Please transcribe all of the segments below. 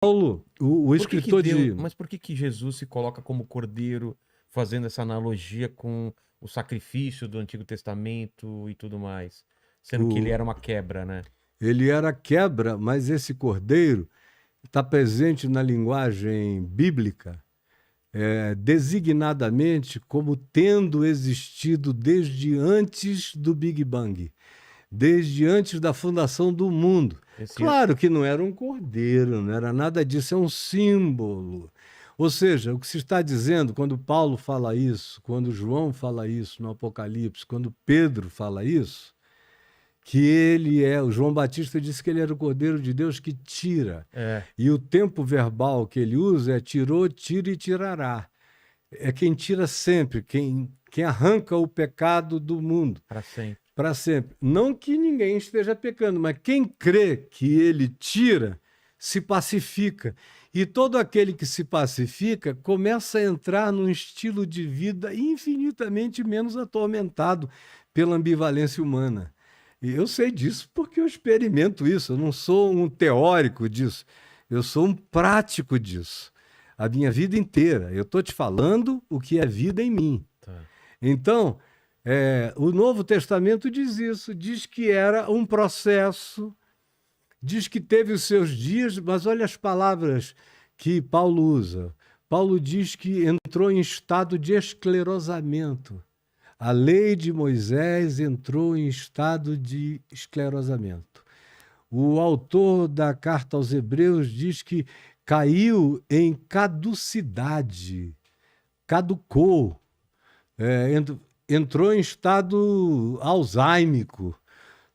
Paulo, o Por que que escritor Deus, de... mas por que que Jesus se coloca como cordeiro, fazendo essa analogia com o sacrifício do Antigo Testamento e tudo mais? Sendo que ele o- era uma quebra, né? ele era quebra, mas esse cordeiro está presente na linguagem bíblica, designadamente como tendo existido desde antes do Big Bang, desde antes da fundação do mundo. Esse, Claro que não era um cordeiro, não era nada disso, é um símbolo. Ou seja, o que se está dizendo quando Paulo fala isso, quando João fala isso no Apocalipse, quando Pedro fala isso, que ele é, o João Batista disse que ele era o Cordeiro de Deus que tira. é, E o tempo verbal que ele usa é tirou, tira e tirará. É quem tira sempre, quem arranca o pecado do mundo para sempre. para sempre. Não que ninguém esteja pecando, mas quem crê que ele tira, se pacifica. E todo aquele que se pacifica começa a entrar num estilo de vida infinitamente menos atormentado pela ambivalência humana. E eu sei disso porque eu experimento isso. Eu não sou um teórico disso, eu sou um prático disso. A minha vida inteira. Eu estou te falando o que é vida em mim. Tá. Então, o Novo Testamento diz isso, diz que era um processo, diz que teve os seus dias, mas olha as palavras que Paulo usa. Paulo diz que entrou em estado de esclerosamento. A lei de Moisés entrou em estado de esclerosamento. O autor da carta aos Hebreus diz que caiu em caducidade, caducou, é, entrou em estado alzheimico,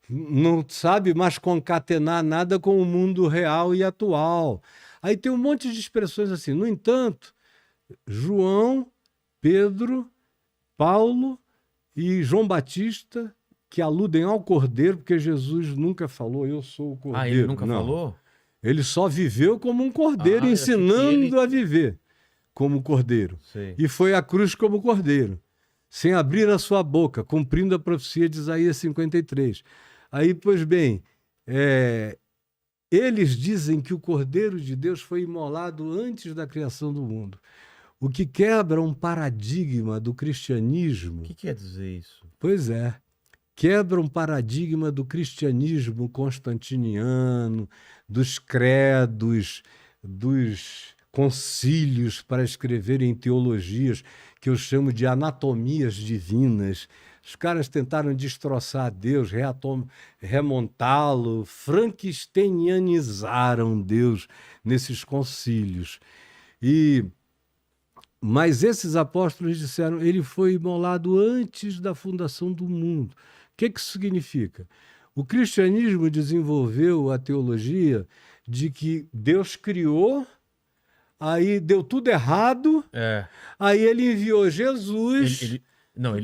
não sabe mais concatenar nada com o mundo real e atual. Aí tem um monte de expressões assim. No entanto, João, Pedro, Paulo e João Batista, que aludem ao Cordeiro, porque Jesus nunca falou, eu sou o Ah, ele Cordeiro. nunca Não. falou? Ele só viveu como um cordeiro, Ah, eu achei que ensinando ele... a viver como cordeiro. Sei. E foi à cruz como cordeiro, sem abrir a sua boca, cumprindo a profecia de Isaías 53. Aí, pois bem, eles dizem que o Cordeiro de Deus foi imolado antes da criação do mundo, o que quebra um paradigma do O cristianismo. que quer dizer isso? Pois é, quebra um paradigma do cristianismo constantiniano, dos credos, dos concílios para escreverem teologias que eu chamo de anatomias divinas. Os caras tentaram destroçar Deus, remontá-lo, frankensteinianizaram Deus nesses concílios. Mas esses apóstolos disseram, ele foi imolado antes da fundação do mundo. O que isso significa? O cristianismo desenvolveu a teologia de que Deus criou, aí deu tudo errado, É, aí ele enviou Jesus, não,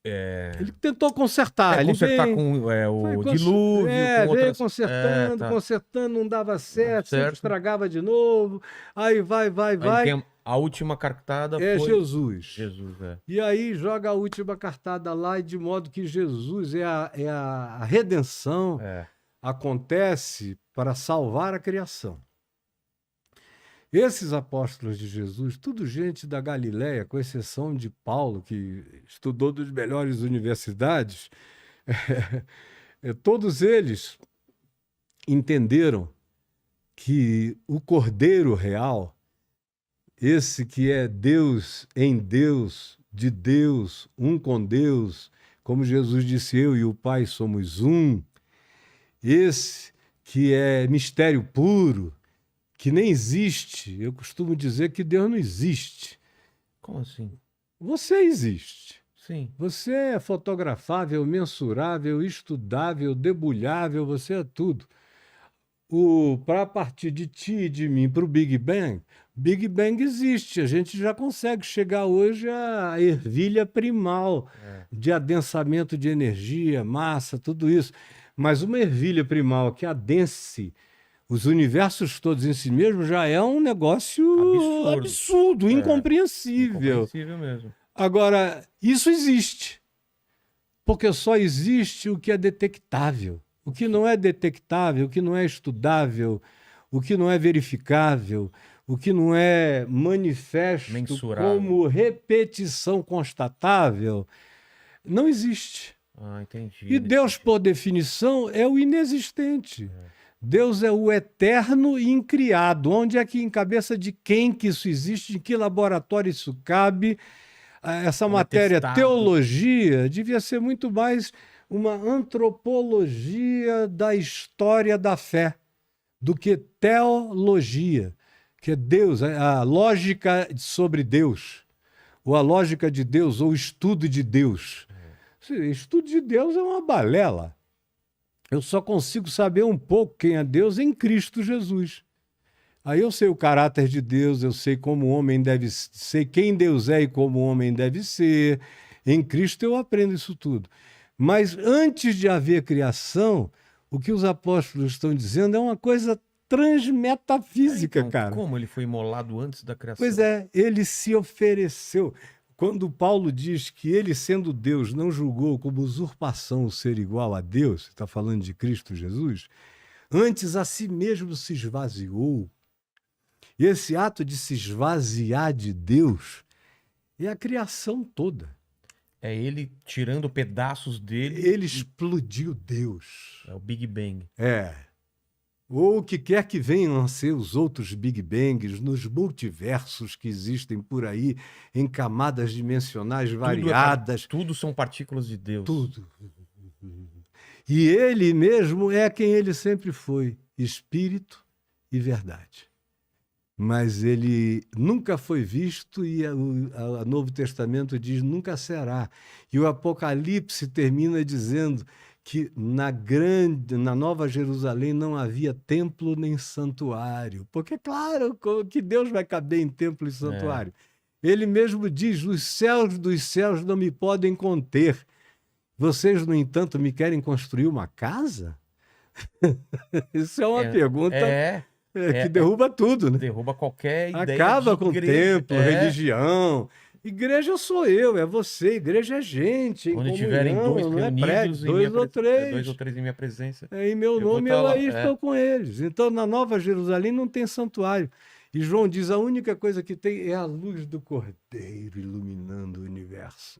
é, ele tentou consertar, ele consertar veio, com foi, o dilúvio, com veio outras... consertando, tá, consertando, não dava certo, sempre certo. estragava de novo, aí vai, Aí tem a última cartada é foi Jesus. Jesus, é. E aí joga a última cartada lá, e de modo que Jesus a redenção É. acontece para salvar a criação. Esses apóstolos de Jesus, tudo gente da Galiléia, com exceção de Paulo, que estudou das melhores universidades, todos eles entenderam que o Cordeiro real, esse que é Deus em Deus, de Deus, um com Deus, como Jesus disse, eu e o Pai somos um, esse que é mistério puro, que nem existe. Eu costumo dizer que Deus não existe. Como assim? Você existe. Sim. Você é fotografável, mensurável, estudável, debulhável, você é tudo. Para partir de ti e de mim para o Big Bang existe. A gente já consegue chegar hoje à ervilha primal de adensamento de energia, massa, tudo isso. Mas uma ervilha primal que adense os universos todos em si mesmo já é um negócio absurdo, incompreensível. Incompreensível mesmo. Agora, isso existe. Porque só existe o que é detectável. O que não é detectável, o que não é estudável, o que não é verificável, o que não é manifesto Mensurável. como repetição constatável, não existe. Ah, entendi. E Deus, por definição, é o inexistente. Deus é o eterno e incriado. Onde é que, em cabeça de quem que isso existe? Em que laboratório isso cabe? Essa Como é matéria, testado. teologia, devia ser muito mais uma antropologia da história da fé do que teologia, que é Deus, a lógica sobre Deus, ou a lógica de Deus, ou o estudo de Deus. Estudo de Deus é uma balela. Eu só consigo saber um pouco quem é Deus em Cristo Jesus. Aí eu sei o caráter de Deus, eu sei como o homem deve ser, quem Deus é e como o homem deve ser. Em Cristo eu aprendo isso tudo. Mas antes de haver criação, o que os apóstolos estão dizendo é uma coisa transmetafísica, Então, cara. como ele foi imolado antes da criação? Pois é, ele se ofereceu. Quando Paulo diz que ele, sendo Deus, não julgou como usurpação o ser igual a Deus, está falando de Cristo Jesus, antes a si mesmo se esvaziou. E esse ato de se esvaziar de Deus é a criação toda. É ele tirando pedaços dele. Ele explodiu Deus. É o Big Bang. É. Ou o que quer que venham a ser os outros Big Bangs nos multiversos que existem por aí, em camadas dimensionais variadas. Tudo são partículas de Deus. Tudo. E ele mesmo é quem ele sempre foi, espírito e verdade. Mas ele nunca foi visto e o Novo Testamento diz nunca será. E o Apocalipse termina dizendo que na Nova Jerusalém não havia templo nem santuário. Porque, claro, que Deus vai caber em templo e santuário. Ele mesmo diz, os céus dos céus não me podem conter. Vocês, no entanto, me querem construir uma casa? Isso é uma pergunta que derruba tudo, né? Derruba qualquer ideia. Acaba com igreja, templo, religião. Igreja sou eu, é você. Igreja é gente. Quando tiverem dois não é prédio, reunidos, dois ou três em minha presença. Em meu nome eu aí estou com eles. Então, na Nova Jerusalém não tem santuário. E João diz, a única coisa que tem é a luz do Cordeiro iluminando o universo.